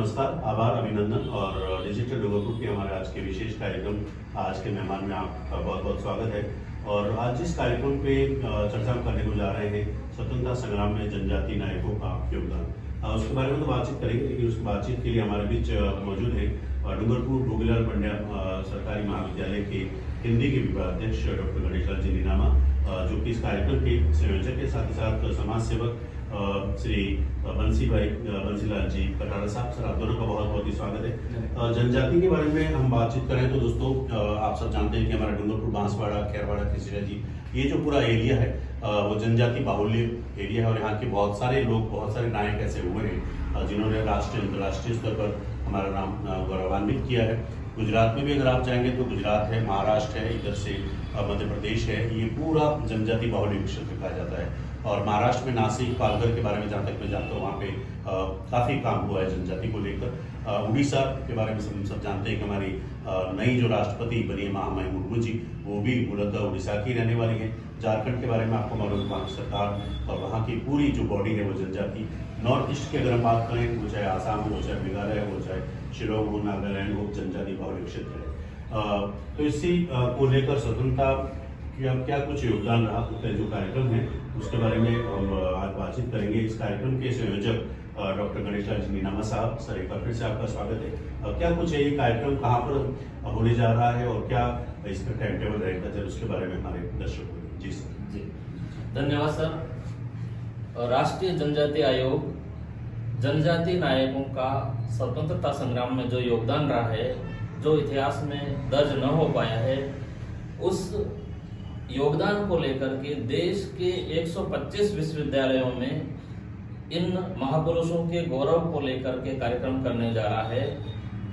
नमस्कार, आभार, अभिनंदन और डिजिटल डुंगरपुर के हमारे आज के विशेष कार्यक्रम आज के मेहमान में आपका बहुत बहुत स्वागत है। और आज जिस कार्यक्रम पे चर्चा हम करने को जा रहे हैं, स्वतंत्रता संग्राम में जनजाति नायकों का योगदान, उसके बारे में तो बातचीत करेंगे, लेकिन उस बातचीत के लिए हमारे बीच मौजूद है डूंगरपुर भोगीलाल पंड्या सरकारी महाविद्यालय के हिंदी के विभागाध्यक्ष डॉक्टर गणेश लाल जी नीनामा, जो कि इस कार्यक्रम के संयोजक के साथ ही साथ समाज सेवक श्री बंसीलाल जी कटारा साहब। सर, आप दोनों का बहुत बहुत ही स्वागत है। जनजाति के बारे में हम बातचीत करें तो दोस्तों, आप सब जानते हैं कि हमारा डूंगरपुर, बांसवाड़ा, खैरवाड़ा, खिसिया जी, ये जो पूरा एरिया है वो जनजाति बाहुल्य एरिया है। और यहाँ के बहुत सारे लोग, बहुत सारे नायक ऐसे हुए हैं जिन्होंने राष्ट्रीय अंतर्राष्ट्रीय स्तर पर हमारा नाम गौरवान्वित किया है। गुजरात में भी अगर आप जाएंगे तो गुजरात है, महाराष्ट्र है, इधर से मध्य प्रदेश है, ये पूरा जनजाति बाहुल्य क्षेत्र कहा जाता है। और महाराष्ट्र में नासिक, पालघर के बारे में जहाँ तक मैं जानता हूँ, वहाँ पे काफ़ी काम हुआ है जनजाति को लेकर। उड़ीसा के बारे में हम सब जानते हैं कि हमारी नई जो राष्ट्रपति बनी है महामहिम मुर्मू जी, वो भी मूलतः उड़ीसा की रहने वाली है। झारखंड के बारे में आपको मालूम है, वहाँ की सरकार और वहाँ की पूरी जो बॉडी है वो जनजाति। नॉर्थ ईस्ट की अगर हम बात करें, वो चाहे आसाम हो, चाहे मेघालय हो, चाहे शिलोंग हो, नागालैंड हो, जनजाति बाहुल्य क्षेत्र है। तो इसी को लेकर स्वतंत्रता कि अब क्या कुछ योगदान रहा, उसका जो कार्यक्रम है उसके बारे में हम आज बातचीत करेंगे। इस कार्यक्रम के संयोजक डॉक्टर गणेश लाल जी नीनामा साहब, सर एक बार फिर से आपका स्वागत है। क्या कुछ है ये कार्यक्रम, कहाँ पर होने जा रहा है और क्या इसका टाइम टेबल रहेगा, जब उसके बारे में हमारे दर्शकों को। जी सर। जी धन्यवाद सर। राष्ट्रीय जनजाति आयोग जनजाति नायकों का स्वतंत्रता संग्राम में जो योगदान रहा है, जो इतिहास में दर्ज न हो पाया है, उस योगदान को लेकर के देश के 125 विश्वविद्यालयों में इन महापुरुषों के गौरव को लेकर के कार्यक्रम करने जा रहा है।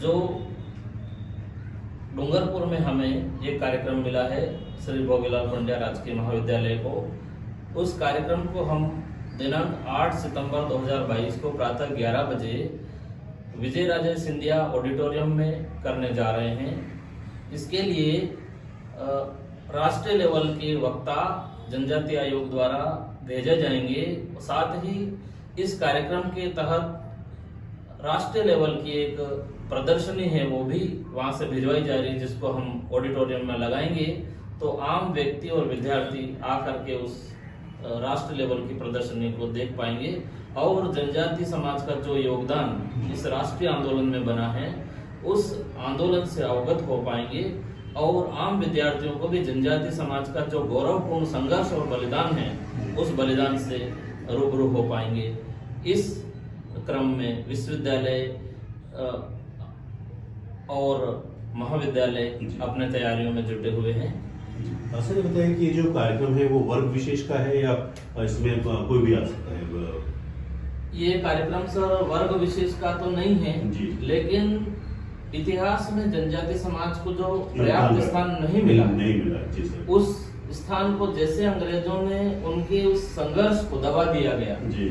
जो डूंगरपुर में हमें एक कार्यक्रम मिला है श्री भोगीलाल पंड्या राजकीय महाविद्यालय को, उस कार्यक्रम को हम दिनांक 8 सितंबर 2022 को प्रातः 11 बजे विजय राजे सिंधिया ऑडिटोरियम में करने जा रहे हैं। इसके लिए राष्ट्रीय लेवल के वक्ता जनजाति आयोग द्वारा भेजे जाएंगे। साथ ही इस कार्यक्रम के तहत राष्ट्रीय लेवल की एक प्रदर्शनी है, वो भी वहां से भिजवाई जा रही है, जिसको हम ऑडिटोरियम में लगाएंगे। तो आम व्यक्ति और विद्यार्थी आकर के उस राष्ट्रीय लेवल की प्रदर्शनी को देख पाएंगे और जनजाति समाज का जो योगदान इस राष्ट्रीय आंदोलन में बना है, उस आंदोलन से अवगत हो पाएंगे और आम विद्यार्थियों को भी जनजाति समाज का जो गौरवपूर्ण संघर्ष और बलिदान है, उस बलिदान से रूबरू हो पाएंगे। इस क्रम में विश्वविद्यालय और महाविद्यालय अपने तैयारियों में जुटे हुए हैं। सर ये बताइए कि ये जो कार्यक्रम है वो वर्ग विशेष का है या इसमें कोई भी आ सकता है? ये कार्यक्रम सर वर्ग विशेष का तो नहीं है, लेकिन इतिहास में जनजाति समाज को जो पर्याप्त स्थान नहीं मिला जी सर। उस स्थान को जैसे अंग्रेजों ने उनके उस संघर्ष को दबा दिया गया जी,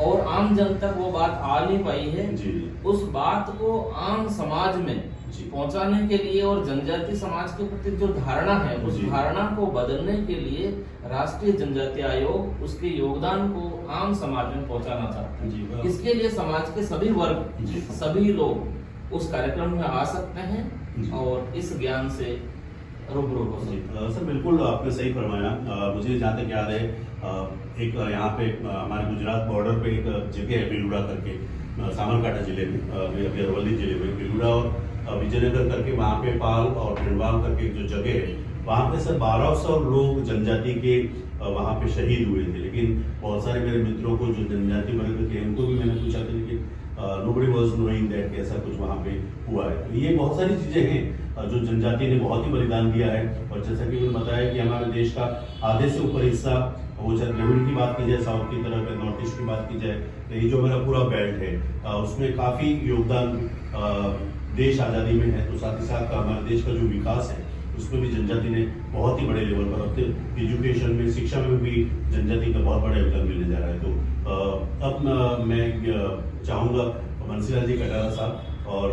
और आम जन तक वो बात आ नहीं पाई है जी। उस बात को आम समाज में पहुंचाने के लिए और जनजाति समाज के प्रति जो धारणा है, उस धारणा को बदलने के लिए राष्ट्रीय जनजाति आयोग उसके योगदान को आम समाज में पहुंचाना चाहता है। इसके लिए समाज के सभी वर्ग, सभी लोग उस कार्यक्रम में आ सकते हैं और इस ज्ञान से रूबरू हो सकते। सर बिल्कुल आपने सही फरमाया। मुझे जहाँ तक याद है, एक यहाँ पे हमारे गुजरात बॉर्डर पे एक जगह है बिलुड़ा करके, साबरकांठा जिले में, अरवली जिले में बिलुड़ा और विजयनगर करके, वहाँ पे पाल और खंडवाल करके जो जगह है, वहाँ पे सर 1200 लोग जनजाति के वहाँ पे शहीद हुए थे। लेकिन बहुत सारे मेरे मित्रों को जो जनजाति वर्ग थे, उनको भी मैंने पूछा था, लेकिन nobody was knowing that कि ऐसा कुछ वहाँ पे हुआ है। तो ये बहुत सारी चीजें हैं जो जनजाति ने बहुत ही बलिदान दिया है। और जैसा कि मैंने बताया कि हमारे देश का आधे से ऊपर हिस्सा, वो चाहे ग्रामीण की बात की जाए, साउथ की तरफ है, नॉर्थ ईस्ट की बात की जाए, तो ये जो मेरा पूरा बेल्ट है उसमें काफी योगदान देश आजादी में है। तो साथ ही साथ हमारे देश का जो विकास है उसमें भी जनजाति ने बहुत ही बड़े लेवल पर, अब एजुकेशन में, शिक्षा में भी जनजाति का बहुत बड़ा योगदान मिलने जा रहा है। तो अब मैं चाहूँगा बंसीलाल जी कटारा साहब, और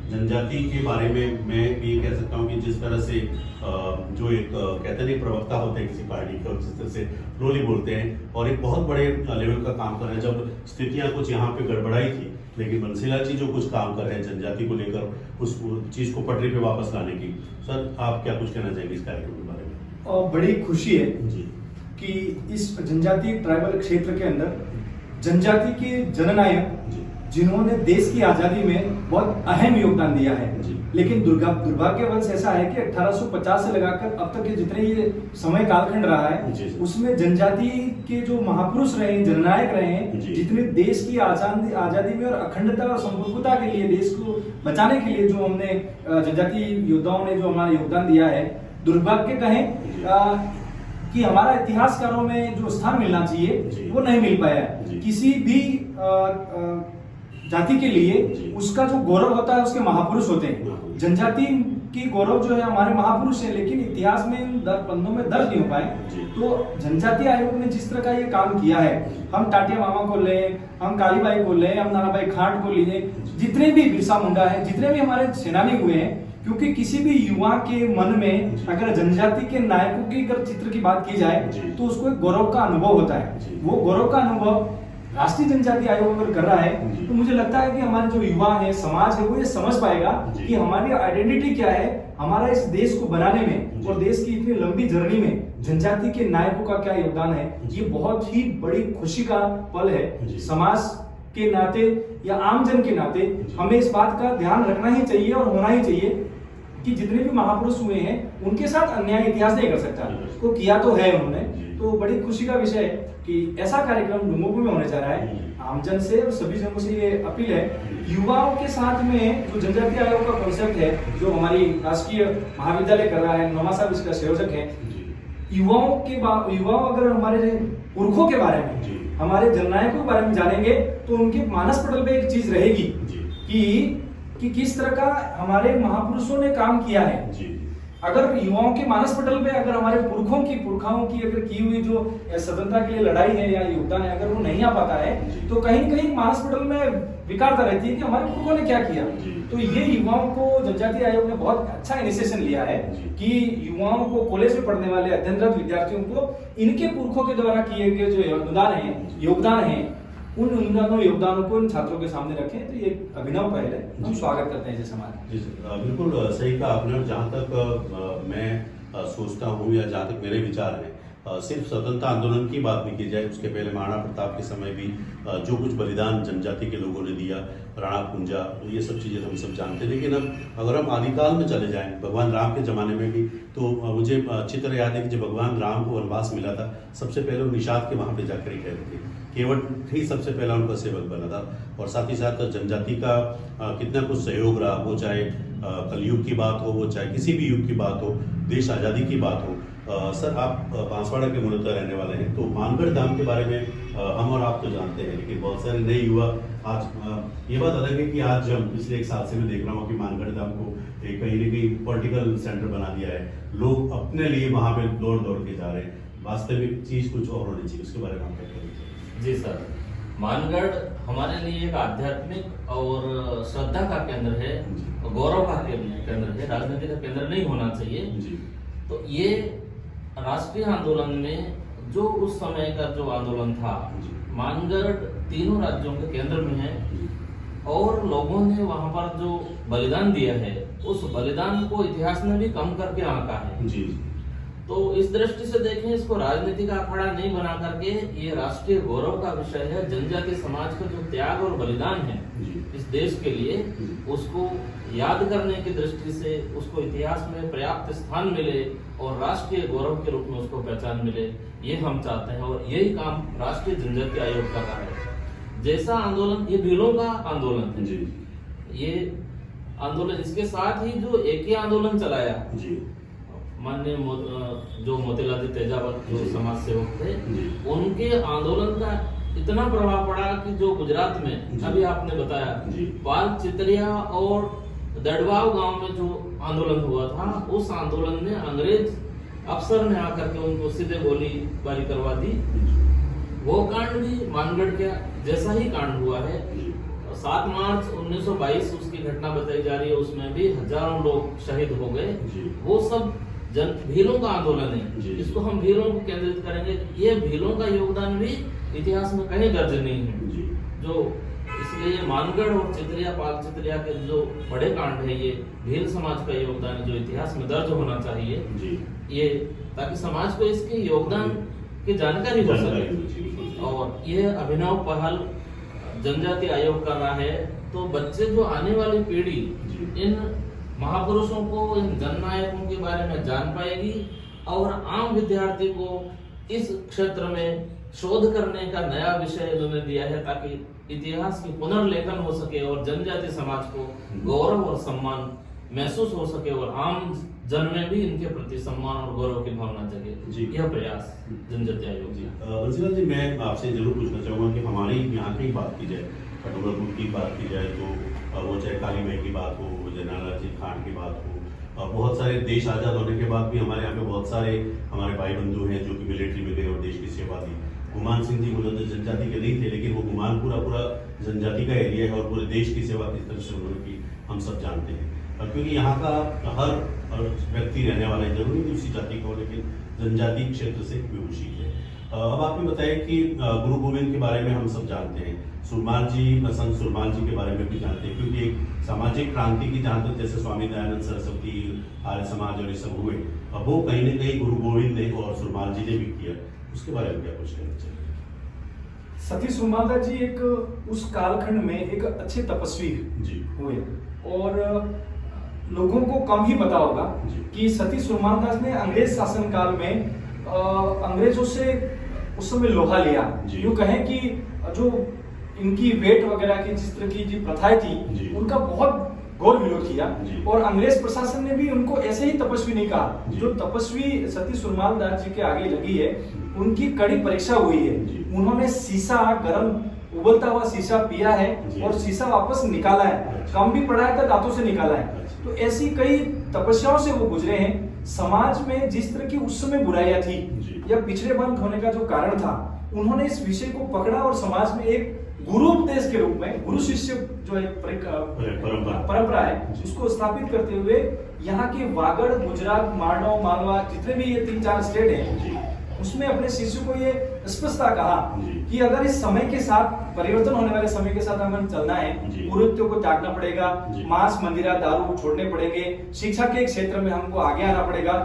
जनजाति के बारे में मैं ये कह सकता हूँ कि जिस तरह से जो एक कहते नहीं प्रवक्ता होते हैं किसी पार्टी का, जिस तरह से फ्लोली बोलते हैं और एक बहुत बड़े लेवल का काम कर रहे हैं। जब स्थितियाँ कुछ यहाँ पे गड़बड़ाई थी लेकिन बंसीलाल जी जो कुछ काम कर रहे हैं जनजाति को लेकर उस चीज को पटरी पे वापस लाने की, सर आप क्या कुछ कहना चाहेंगे इस कार्यक्रम के बारे में? और बड़ी खुशी है जी कि इस जनजातीय ट्राइबल क्षेत्र के अंदर जनजाति के जननायक जी जिन्होंने देश की आजादी में बहुत अहम योगदान दिया है, जी। लेकिन दुर्भाग्यवश ऐसा है कि 1850 से लगाकर अब तक के जितने ये समय कालखंड रहा है जी, जी। उसमें जनजाति के जो महापुरुष रहे, जननायक रहे, जी। जितने देश की आजादी में और अखंडता और संप्रभुता के लिए, देश को बचाने के लिए जो हमने जनजातीय योद्धाओं ने जो हमारा योगदान दिया है, दुर्भाग्य कहें कि हमारा इतिहासकारों में जो स्थान मिलना जी। चाहिए वो नहीं मिल पाया है। जी। किसी भी जाति के जी। लिए उसका जो गौरव होता है उसके महापुरुष होते हैं। जनजाति की गौरव जो है हमारे महापुरुष है, लेकिन इतिहास में इन पन्नों में दर्ज नहीं हो पाए। जी। तो जनजातीय आयोग ने जिस तरह का ये काम किया है, हम टाटिया मामा को लें, हम कालीबाई को लें, हम नानाभाई खाट को लीजिए, जितने भी बिरसा मुंडा है, जितने भी हमारे सेनानी हुए हैं, क्योंकि किसी भी युवा के मन में अगर जनजाति के नायकों की अगर चित्र की बात की जाए तो उसको एक गौरव का अनुभव होता है। वो गौरव का अनुभव राष्ट्रीय जनजाति आयोग अगर कर रहा है तो मुझे लगता है कि हमारे जो युवा है, समाज है, वो ये समझ पाएगा कि हमारी आइडेंटिटी क्या है, हमारा इस देश को बनाने में और देश की इतनी लंबी जर्नी में जनजाति के नायकों का क्या योगदान है। ये बहुत ही बड़ी खुशी का पल है। समाज के नाते या आमजन के नाते हमें इस बात का ध्यान रखना ही चाहिए और होना ही चाहिए कि जितने भी महापुरुष हुए हैं उनके साथ अन्याय इतिहास नहीं कर सकता, को किया तो है उन्होंने। तो बड़ी खुशी का विषय है कि ऐसा कार्यक्रम डूंगरपुर में होने जा रहा है। आमजन से और सभी जनों से ये अपील है, युवाओं के साथ में जो जनजातीय आयोग का कॉन्सेप्ट है, जो हमारी राष्ट्रीय महाविद्यालय कर रहा है, नोमा साहब इसका संयोजक है, युवाओं अगर हमारे पुरखों के बारे में, हमारे जननायकों के बारे में जानेंगे तो उनके मानस पटल पे एक चीज रहेगी कि किस तरह का हमारे महापुरुषों ने काम किया है। अगर युवाओं के मानस पटल पे अगर हमारे पुरखाओं की अगर की हुई जो स्वतंत्रता के लिए लड़ाई है या योगदान है, अगर वो नहीं आ पाता है तो कहीं न कहीं मानस पटल में विकारता रहती है कि हमारे पुरखों ने क्या किया। तो ये युवाओं को जनजातीय आयोग ने बहुत अच्छा इनिशिएशन लिया है कि युवाओं को, कॉलेज में पढ़ने वाले अध्ययनरत विद्यार्थियों को इनके पुरखों के द्वारा किए गए जो योगदान है उन योगदानों को इन छात्रों के सामने रखें। तो ये अभिनव पहल है, हम स्वागत करते हैं जैसे हमारे। जी सर, बिल्कुल सही कहा आपने। जहाँ तक मैं सोचता हूँ या जहाँ तक मेरे विचार हैं, सिर्फ स्वतंत्रता आंदोलन की बात नहीं की जाए, उसके पहले महाराणा प्रताप के समय भी जो कुछ बलिदान जनजाति के लोगों ने दिया, राणा कुंजा, तो ये सब चीज़ें हम सब जानते हैं। लेकिन अब अगर हम आदिकाल में चले जाएं, भगवान राम के ज़माने में भी, तो मुझे अच्छी तरह याद है कि जब भगवान राम को वनवास मिला था, सबसे पहले वो निषाद के वहाँ पे जाकर ही कहते थे, केवट ही सबसे पहला उनका सेवक बना था। और साथ ही साथ जनजाति का कितना कुछ सहयोग रहा, वो चाहे कलयुग की बात हो, वो चाहे किसी भी युग की बात हो, देश आज़ादी की बात हो। सर, आप बांसवाड़ा के मूलतः रहने वाले हैं, तो मानगढ़ धाम के बारे में हम और आप तो जानते हैं, लेकिन बहुत सारे नए युवा आज ये बात अलग है कि आज पिछले 1 साल से मैं देख रहा हूँ कि मानगढ़ धाम को एक कहीं न कहीं पॉलिटिकल सेंटर बना दिया है। लोग अपने लिए वहाँ पे दौड़ के जा रहे हैं। वास्तविक चीज कुछ और होनी चाहिए, उसके बारे में आप क्या कहेंगे? जी सर, मानगढ़ हमारे लिए एक आध्यात्मिक और श्रद्धा का केंद्र है, गौरव का केंद्र है, राजनीति का केंद्र नहीं होना चाहिए। जी। तो ये राष्ट्रीय आंदोलन में जो उस समय का जो आंदोलन था, मानगढ़ तीनों राज्यों के केंद्र में है और लोगों ने वहां पर जो बलिदान दिया है, उस बलिदान को इतिहास ने भी कम करके आंका है। जी। तो इस दृष्टि से देखें, इसको राजनीति का अखाड़ा नहीं बना करके ये राष्ट्रीय गौरव का विषय है। जनजातीय समाज का जो त्याग और बलिदान है इस देश के लिए, उसको याद करने की दृष्टि से उसको इतिहास में पर्याप्त स्थान मिले और राष्ट्रीय गौरव के रूप में उसको पहचान मिले, ये हम चाहते हैं और यही काम राष्ट्रीय जनजातीय आयोग कर रहा है। जैसा आंदोलन, ये भीलों का आंदोलन है जी। ये आंदोलन, इसके साथ ही जो एक ही आंदोलन चलाया जी। माननीय जो मोतीलाल तेजावत जो समाज सेवक थे, उनके आंदोलन का इतना प्रभाव पड़ा कि जो गुजरात में अभी आपने बताया, पाल चितरिया और दड़वाव गांव में जो आंदोलन हुआ था, उस आंदोलन में अंग्रेज अफसर ने आकर के उनको सीधे गोलीबारी करवा दी। वो कांड भी मानगढ़ के जैसा ही कांड हुआ है। 7 मार्च 1922 उसकी घटना बताई जा रही है, उसमें भी हजारों लोग शहीद हो गए। वो सब भीलों का आंदोलन है, इसको हम भीलों को केंद्रित करेंगे। ये भीलों का योगदान भी इतिहास में कहीं दर्ज नहीं है। जो इसलिए ये मानगढ़ और चितरिया पाल चितरिया के जो बड़े कांड है, ये भील समाज का योगदान है जो इतिहास में दर्ज होना चाहिए जी ये, ताकि समाज को इसके योगदान की जानकारी हो जानकारी सके। और ये अभिनव पहल जनजाति आयोग कर रहा है, तो बच्चे जो आने वाली पीढ़ी इन महापुरुषों को, इन जननायकों के बारे में जान पाएगी और आम विद्यार्थी को इस क्षेत्र में शोध करने का नया विषय इन्होंने दिया है, ताकि इतिहास की पुनर्लेखन हो सके और जनजाति समाज को गौरव और सम्मान महसूस हो सके और आम जन में भी इनके प्रति सम्मान और गौरव की भावना जगे। यह प्रयास जनजाति आयोग जी। बंसीलाल जी, मैं आपसे जरूर पूछना चाहूंगा कि हमारी यहाँ की बात की जाए, डूंगरपुर की बात की जाए, तो वो चाहे काली माई की बात हो, जयनाला जी खान की बात हो, बहुत सारे देश आज़ाद होने के बाद भी हमारे यहाँ पे बहुत सारे हमारे भाई बंधु हैं जो कि मिलिट्री में गए और देश की सेवा दी। गुमान सिंह जी मुझे तो जनजाति के नहीं थे, लेकिन वो गुमान पूरा जनजाति का एरिया है और पूरे देश की सेवा किस तरह से उन्होंने की हम सब जानते हैं। क्योंकि यहाँ का हर व्यक्ति रहने वाला है, जरूरी नहीं उसी जाति का हो, लेकिन जनजाति क्षेत्र से विभूषित है। अब आपने बताया कि गुरु गोविंद के बारे में हम सब जानते हैं, सुरमाल जी, संत सुरमाल जी के बारे में भी जानते हैं, क्योंकि एक सामाजिक क्रांति की जहाँ तक जैसे स्वामी दयानंद सरस्वती, आर्य समाज और ये सब हुए, अब वो कहीं न कहीं गुरु गोविंद ने और सुरमाल जी ने भी किया। उसके बारे में क्या कुछ कहना चाहिए? सती सुरमाल जी एक उस कालखंड में एक अच्छे तपस्वी जी हुए, और लोगों को कम ही पता होगा कि सती सुरमाल दास ने अंग्रेज शासन काल में अंग्रेजों से उस समय लोहा लिया। यूं कहें कि जो इनकी वेट वगैरह की जिस तरह की जो प्रथाएं थी, उनका बहुत घोर विरोध किया, और अंग्रेज प्रशासन ने भी उनको ऐसे ही तपस्वी नहीं कहा। जो तपस्वी सती सुरमाल दास जी के आगे लगी है, उनकी कड़ी परीक्षा हुई है। उन्होंने शीशा, गर्म उबलता हुआ शीशा पिया है और शीशा वापस निकाला है, कम भी पड़ा है तो दांतों से निकाला है। तो ऐसी कई तपस्याओं से वो गुजरे हैं। समाज में जिस तरह की उस समय बुराइयां थी या पिछड़ेपन होने का जो कारण था, उन्होंने इस विषय को पकड़ा और समाज में एक गुरु उपदेश के रूप में, गुरु शिष्य जो एक परंपरा है, उसको स्थापित करते हुए यहाँ के वागड़, गुजरात, मांडव, मालवा, जितने भी ये 3-4 स्टेट हैं, उसमें अपने शिष्य को ये स्पष्टता कहा कि अगर इस समय के साथ, परिवर्तन होने वाले समय के साथ हमें चलना है, कुरीतियों को त्यागना पड़ेगा, मांस, मंदिरा, दारू छोड़ने पड़ेंगे, शिक्षा के क्षेत्र में हमको आगे आना पड़ेगा।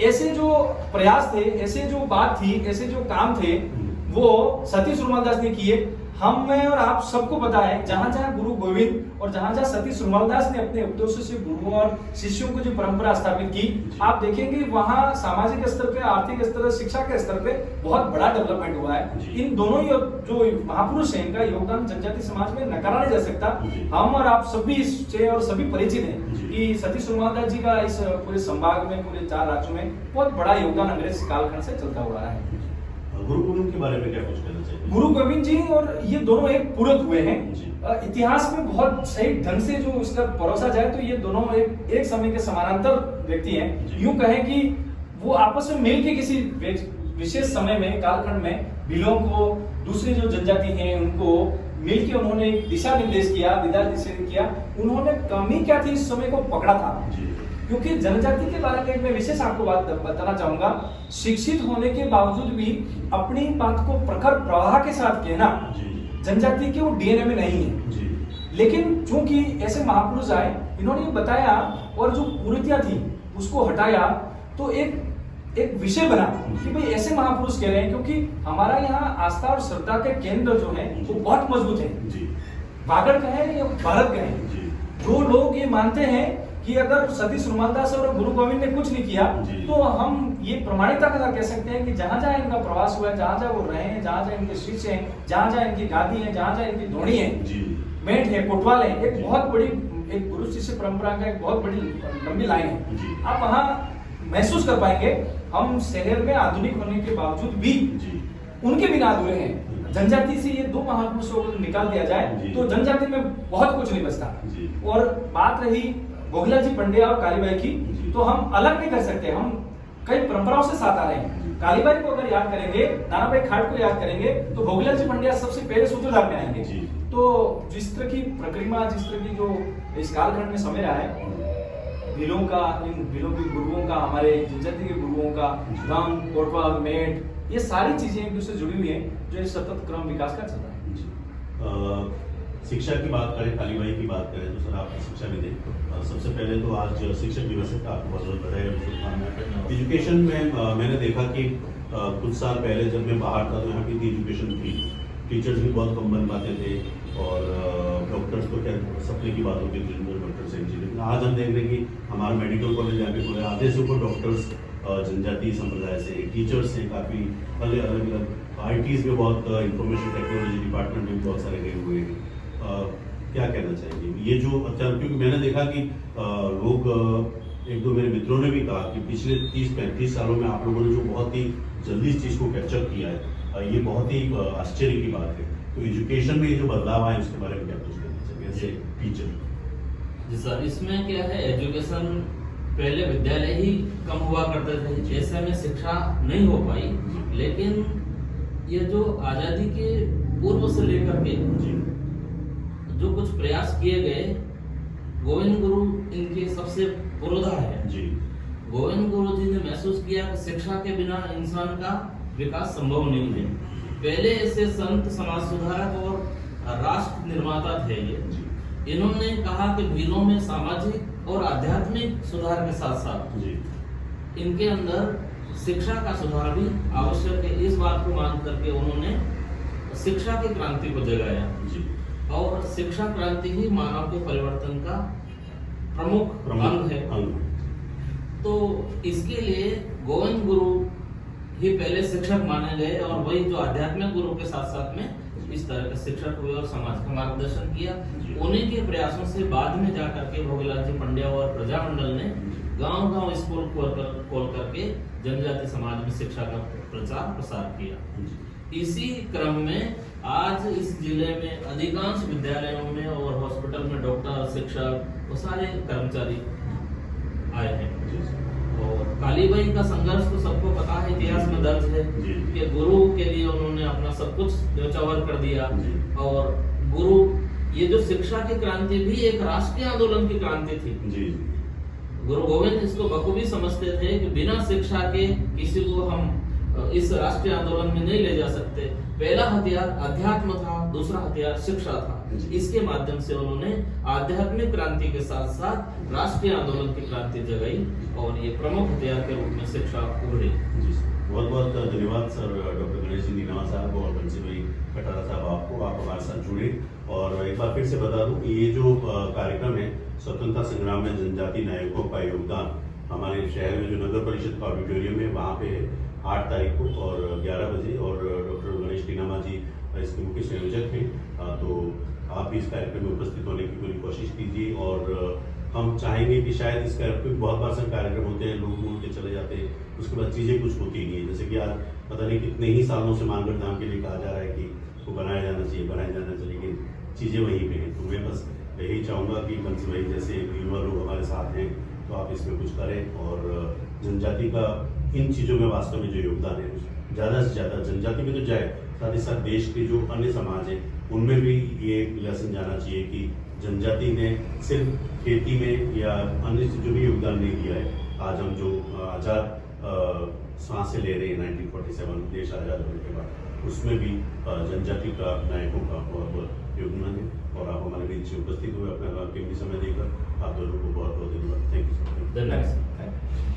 ऐसे जो प्रयास थे, ऐसे जो बात थी, ऐसे जो काम थे, वो सती सुरमाल दास ने किए। हम में और आप सबको पता है, जहां जहां गुरु गोविंद और जहां जहां सती सुरमाल दास ने अपने उपदेशों से गुरुओं और शिष्यों को जो परंपरा स्थापित की, आप देखेंगे वहां सामाजिक स्तर पे, आर्थिक स्तर, शिक्षा के स्तर पे बहुत बड़ा डेवलपमेंट हुआ है। इन दोनों जो महापुरुष हैं, इनका योगदान जनजाति समाज में नकारा नहीं जा सकता। हम और आप सभी इससे और सभी परिचित हैं कि सती सुरमाल दास जी का इस पूरे संभाग में, पूरे 4 राज्यों में बहुत बड़ा योगदान अंग्रेज कालखंड से चलता हुआ है। गुरु गोविंद के बारे में क्या कुछ कहना चाहिए? गुरु गोविंद जी और ये दोनों एक पूरक हुए हैं। इतिहास में बहुत सही ढंग से जो इसका परोसा जाए तो ये दोनों एक समय के समानांतर व्यक्ति हैं। यूं कहें कि वो आपस में मिल के किसी विशेष समय में, कालखंड में भीलों को, दूसरी जो जनजाति हैं उनको मिलके उन्होंने एक दिशा निर्देश किया, विदा निर्देश किया। उन्होंने कमी क्या थी इस समय को पकड़ा था। क्योंकि जनजाति के बारे में मैं विशेष आपको बात बताना चाहूंगा, शिक्षित होने के बावजूद भी अपनी बात को प्रखर प्रवाह के साथ कहना जनजाति के वो डीएनए में नहीं है। लेकिन चूंकि ऐसे महापुरुष आए, इन्होंने ये बताया और जो कुरीतियां थी उसको हटाया, तो एक विषय बना कि भाई ऐसे महापुरुष कह रहे हैं। क्योंकि हमारा यहाँ आस्था और श्रद्धा के केंद्र जो है वो बहुत मजबूत है। वागड़ कहें या भारत कहें, जो लोग ये मानते हैं कि अगर सती सुरमाल दास और गुरु गोविंद ने कुछ नहीं किया, तो हम ये प्रमाणिकता के साथ कह सकते हैं कि जहां जहां इनका प्रवास हुआ है, जहां जहां वो रहे हैं, जहां जहां इनके शिष्य हैं, जहां जहां इनकी गादी है, जहां जहां इनकी धोनी है, मेंट है, कोटवाल है, एक बहुत बड़ी, एक गुरु शिष्य परंपरा का एक बहुत बड़ी लंबी लाइन है। आप वहां महसूस कर पाएंगे, हम शहर में आधुनिक होने के बावजूद भी उनके बिना अधूरे हैं। जनजाति से ये 2 महापुरुषों को निकाल दिया जाए तो जनजाति में बहुत कुछ नहीं बचता। और बात रही भोगीलाल जी पंड्या और कालीबाई की, तो हम अलग नहीं कर सकते। हम कई परंपराओं से साथ आ रहे हैं। कालीबाई को अगर याद करेंगे, नानाभाई खाट को याद करेंगे, तो भोगीलाल जी पंड्या सबसे पहले सूत्रधार में आएंगे। तो जिस तरह की प्रक्रिया, जिस तरह की जो इस कालखंड में समय रहा है, भीलों का, इन भीलों के गुरुओं का, हमारे जनजाति के गुरुओं का, दम, कोटवाल, मेट, ये सारी चीजें एक दूसरे से जुड़ी हुई हैं, जो सतत क्रम विकास का चल रहा है। शिक्षा की बात करें, काली बाई की बात करें, तो सर आप शिक्षा भी दें। सबसे पहले तो आज शिक्षक दिवस है, आपको बहुत बहुत बधाई और शुभकामनाएं। एजुकेशन में मैंने देखा कि कुछ साल पहले जब मैं बाहर था तो यहाँ की एजुकेशन थी, टीचर्स भी बहुत कम बन पाते थे और डॉक्टर्स तो क्या सपने की बात होती थी, डॉक्टर्स इंजीनियर। आज हम देख रहे हैं कि हमारा मेडिकल कॉलेज यहाँ पे खुले, आधे से ऊपर डॉक्टर्स जनजातीय संप्रदाय से, टीचर्स हैं काफ़ी अलग अलग, आईटीज़ में बहुत, इंफॉर्मेशन टेक्नोलॉजी डिपार्टमेंट में बहुत सारे गए हुए हैं। क्या कहना चाहेंगे ये जो अचानक, क्योंकि मैंने देखा कि लोग, एक दो मेरे मित्रों ने भी कहा कि पिछले 30-35 सालों में आप लोगों ने जो बहुत ही जल्दी इस चीज़ को कैप्चर किया है, ये बहुत ही आश्चर्य की बात है। तो एजुकेशन में ये जो बदलाव आए उसके बारे में क्या कुछ कहना चाहिए एज ए टीचर? जी सर, इसमें क्या है, एजुकेशन पहले विद्यालय ही कम हुआ करते थे, ऐसे में शिक्षा नहीं हो पाई। लेकिन ये जो आज़ादी के पूर्व से लेकर के जो कुछ प्रयास किए गए, गोविंद गुरु इनके सबसे पुरोधा है जी। गोविंद गुरु जी ने महसूस किया कि शिक्षा के बिना इंसान का विकास संभव नहीं है। पहले ऐसे संत, समाज सुधारक और राष्ट्र निर्माता थे ये। इन्होंने कहा कि भीलों में सामाजिक और आध्यात्मिक सुधार के साथ साथ इनके अंदर शिक्षा का सुधार भी आवश्यक है। इस बात को मान करके उन्होंने शिक्षा की क्रांति को जगाया जी। और शिक्षा क्रांति ही मानव के परिवर्तन का प्रमुख अंग है। तो इसके लिए गोविंद गुरु ही पहले शिक्षक माने गए और वही जो आध्यात्मिक गुरु के साथ साथ में इस तरह के शिक्षक हुए और समाज का मार्गदर्शन किया। उन्हीं के प्रयासों से बाद में जाकर के भोगीलाल जी पंड्या और प्रजामंडल ने गांव-गांव स्कूल खोल करके जनजाति समाज में शिक्षा का प्रचार प्रसार किया। इसी क्रम में आज इस जिले में अधिकांश विद्यालयों में और हॉस्पिटल में डॉक्टर, शिक्षक वो सारे कर्मचारी आए हैं। और कालीबाई का संघर्ष तो सबको पता है, इतिहास में दर्ज है कि गुरु के लिए उन्होंने अपना सब कुछ न्यौछावर कर दिया। और गुरु, ये जो शिक्षा की क्रांति भी एक राष्ट्रीय आंदोलन की क्रांति थी जी। गुरु गोविंद इसको बखूबी समझते थे कि बिना शिक्षा के किसी को हम इस राष्ट्रीय आंदोलन में नहीं ले जा सकते। पहला हथियार अध्यात्म था, दूसरा हथियार शिक्षा था। इसके माध्यम से उन्होंने आध्यात्मिक क्रांति के साथ साथ राष्ट्रीय आंदोलन की क्रांति जगाई और ये प्रमुख हथियार के रूप में शिक्षा उभरी। बहुत बहुत धन्यवाद सर, डॉक्टर गणेश जी नीनामा साहब और बंसी भाई कटारा साहब, आपको, आप हमारे साथ जुड़े। और एक बार फिर से बता दूं कि ये जो कार्यक्रम है, स्वतंत्रता संग्राम में जनजाति नायकों का योगदान, हमारे शहर में जो नगर परिषद का ऑडिटोरियम है वहाँ पे 8 तारीख को और 11 बजे, और डॉक्टर गणेश नीनामा जी इसके मुख्य संयोजक हैं। तो आप भी इस कार्यक्रम में उपस्थित होने की पूरी कोशिश कीजिए। और हम चाहेंगे कि शायद इस कार्यक्रम, बहुत बार से कार्यक्रम होते हैं, लोग मूल के चले जाते हैं, उसके बाद चीज़ें कुछ होती नहीं है। जैसे कि आज पता नहीं कितने ही सालों से मानगढ़ धाम के लिए कहा जा रहा है कि वो बनाया जाना चाहिए, लेकिन चीज़ें वहीं पे हैं। तो मैं बस यही चाहूँगा कि बंसी भाई जैसे युवा लोग हमारे साथ हैं, तो आप इसमें कुछ करें और जनजाति का इन चीज़ों में वास्तव में जो योगदान है ज़्यादा से ज़्यादा जनजाति में तो जाए, साथ ही साथ देश के जो अन्य समाज हैं उनमें भी ये लेसन जाना चाहिए कि जनजाति ने सिर्फ खेती में या अन्य जो भी योगदान नहीं दिया है। आज हम जो आज़ाद सांसें ले रहे हैं 1947 देश आज़ाद होने के बाद, उसमें भी जनजाति का नायकों का बहुत योगदान है। और आप हमारे बीच से उपस्थित हुए, अपना कीमती समय देकर आप दोनों को बहुत बहुत धन्यवाद। Thank you sir. धन्यवाद।